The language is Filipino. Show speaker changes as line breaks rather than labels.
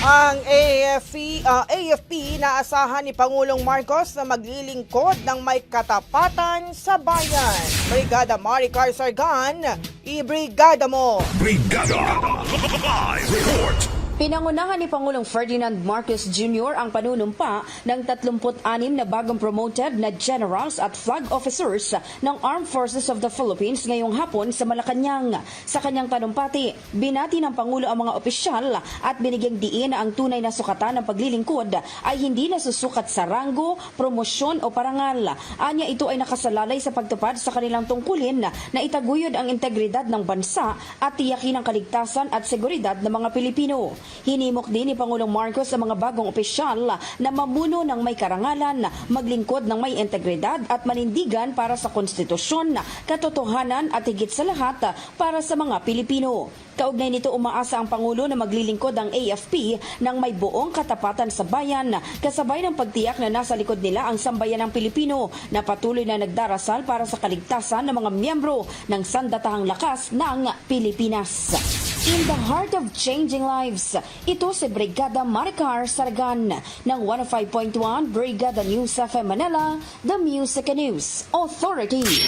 Ang AFP naasahan ni Pangulong Marcos na maglilingkod ng may katapatan sa bayan. Brigada Maricar Sargan, i-brigada mo!
Brigada Live Report.
Pinangunahan ni Pangulong Ferdinand Marcos Jr. ang panunumpa ng 36 na bagong promoted na generals at flag officers ng Armed Forces of the Philippines ngayong hapon sa Malacanang. Sa kanyang tanumpati, binati ng Pangulo ang mga opisyal at binigyang diin na ang tunay na sukatan ng paglilingkod ay hindi nasusukat sa ranggo, promosyon o parangal. Anya ito ay nakasalalay sa pagtupad sa kanilang tungkulin na itaguyod ang integridad ng bansa at tiyakin ang kaligtasan at seguridad ng mga Pilipino. Hinimok din ni Pangulong Marcos sa mga bagong opisyal na mamuno ng may karangalan, maglingkod ng may integridad at manindigan para sa konstitusyon, katotohanan at higit sa lahat para sa mga Pilipino. Kaugnay nito, umaasa ang Pangulo na maglilingkod ang AFP ng may buong katapatan sa bayan, kasabay ng pagtiyak na nasa likod nila ang sambayanang Pilipino na patuloy na nagdarasal para sa kaligtasan ng mga miyembro ng sandatahang lakas ng Pilipinas. In the heart of changing lives, ito si Brigada Maricar Sargan ng 105.1 Brigada News FM Manila, The Music and News Authority.